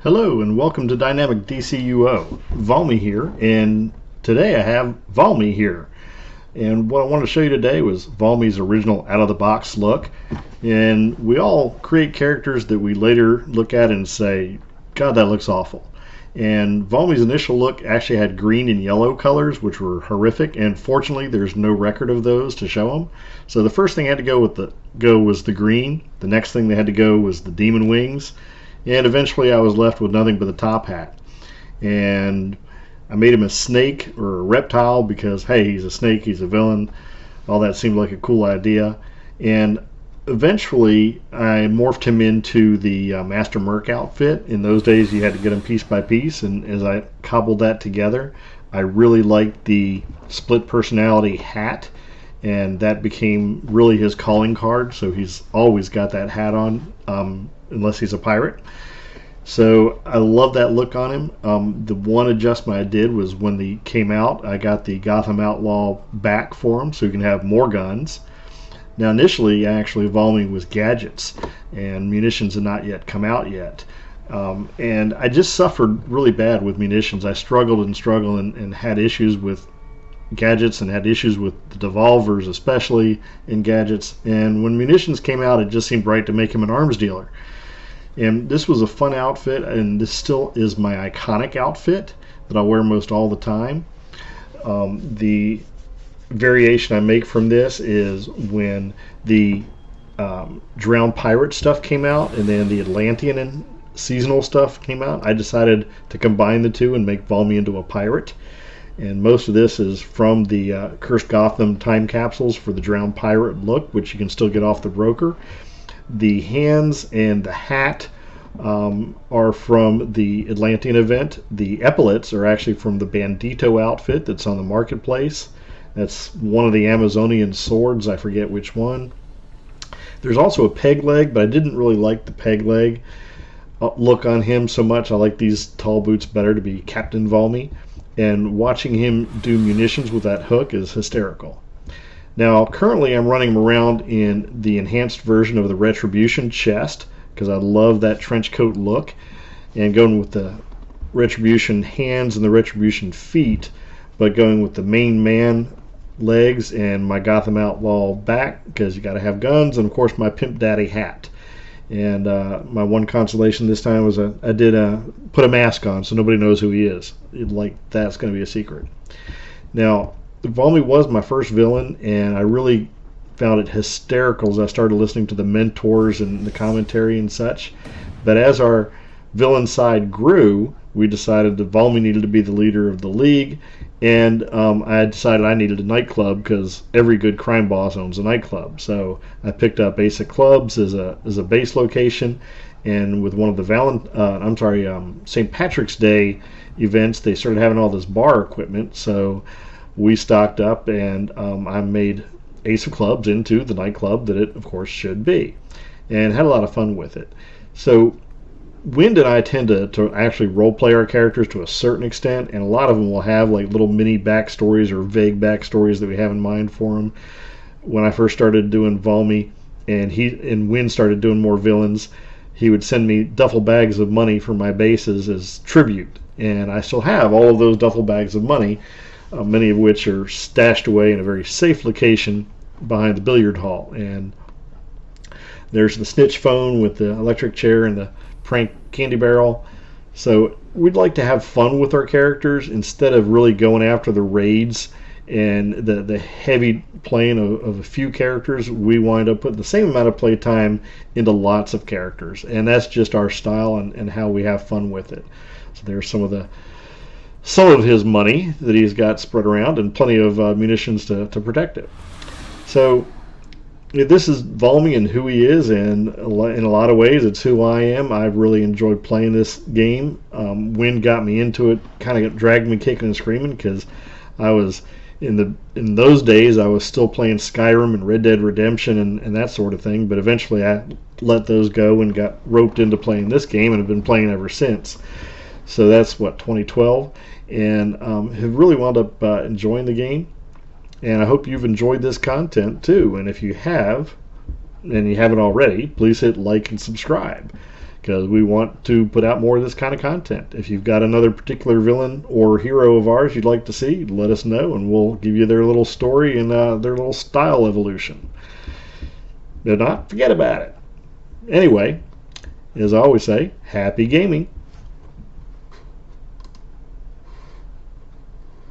Hello and welcome to Dynamic DCUO. Valmi here, and today I have Valmi here. And what I wanted to show you today was Valmi's original out-of-the-box look. And we all create characters that we later look at and say, God, that looks awful. And Valmi's initial look actually had green and yellow colors, which were horrific, and fortunately there's no record of those to show them. So the first thing I had to go was the green. The next thing they had to go was the demon wings. And eventually I was left with nothing but the top hat. And I made him a snake or a reptile because, hey, he's a snake, he's a villain. All that seemed like a cool idea. And eventually I morphed him into the Master Merc outfit. In those days you had to get him piece by piece. And as I cobbled that together, I really liked the split personality hat. And that became really his calling card. So he's always got that hat on. Unless he's a pirate. So I love that look on him. The one adjustment I did was when he came out, I got the Gotham Outlaw back for him so he can have more guns. Now initially, actually, Valmi was gadgets, and munitions had not yet come out yet. And I just suffered really bad with munitions. I struggled and had issues with gadgets and had issues with the devolvers, especially in gadgets. And when munitions came out, it just seemed right to make him an arms dealer. And this was a fun outfit, and this still is my iconic outfit that I wear most all the time. The variation I make from this is when the Drowned Pirate stuff came out and then the Atlantean and seasonal stuff came out, I decided to combine the two and make Valmi into a pirate. And most of this is from the Cursed Gotham time capsules for the Drowned Pirate look, which you can still get off the broker. The hands and the hat are from the Atlantean event. The epaulets are actually from the Bandito outfit that's on the marketplace. That's one of the Amazonian swords, I forget which one. There's also a peg leg, but I didn't really like the peg leg look on him so much. I like these tall boots better to be Captain Valmi. And watching him do munitions with that hook is hysterical. Now, currently I'm running him around in the enhanced version of the Retribution chest because I love that trench coat look, and going with the Retribution hands and the Retribution feet, but going with the main man legs and my Gotham Outlaw back because you got to have guns, and of course my Pimp Daddy hat. And my one consolation this time was I did put a mask on so nobody knows who he is. Like, that's going to be a secret. Now, Valmi was my first villain, and I really found it hysterical as I started listening to the mentors and the commentary and such. But as our villain side grew, we decided that Valmi needed to be the leader of the league, and I decided I needed a nightclub because every good crime boss owns a nightclub. So I picked up Ace of Clubs as a base location, and with one of the St. Patrick's Day events, they started having all this bar equipment. So we stocked up, and I made Ace of Clubs into the nightclub that it, of course, should be, and had a lot of fun with it. So Wind and I tend to actually role-play our characters to a certain extent, and a lot of them will have like little mini backstories or vague backstories that we have in mind for them. When I first started doing Valmi, and Wind started doing more villains, he would send me duffel bags of money for my bases as tribute, and I still have all of those duffel bags of money, many of which are stashed away in a very safe location behind the billiard hall. And there's the snitch phone with the electric chair and the prank candy barrel. So we'd like to have fun with our characters instead of really going after the raids and the heavy playing of a few characters. We wind up putting the same amount of play time into lots of characters, and that's just our style and how we have fun with it. So there's some of his money that he's got spread around, and plenty of munitions to protect it. So this is Valmi and who he is, and in a lot of ways it's who I am. I've really enjoyed playing this game. Wind got me into it, kind of dragged me kicking and screaming, because I was in those days I was still playing Skyrim and Red Dead Redemption and that sort of thing, but eventually I let those go and got roped into playing this game and have been playing ever since. So that's 2012, and have really wound up enjoying the game. And I hope you've enjoyed this content too. And if you have, and you haven't already, please hit like and subscribe, because we want to put out more of this kind of content. If you've got another particular villain or hero of ours you'd like to see, let us know, and we'll give you their little story and their little style evolution. If not, forget about it. Anyway, as I always say, happy gaming.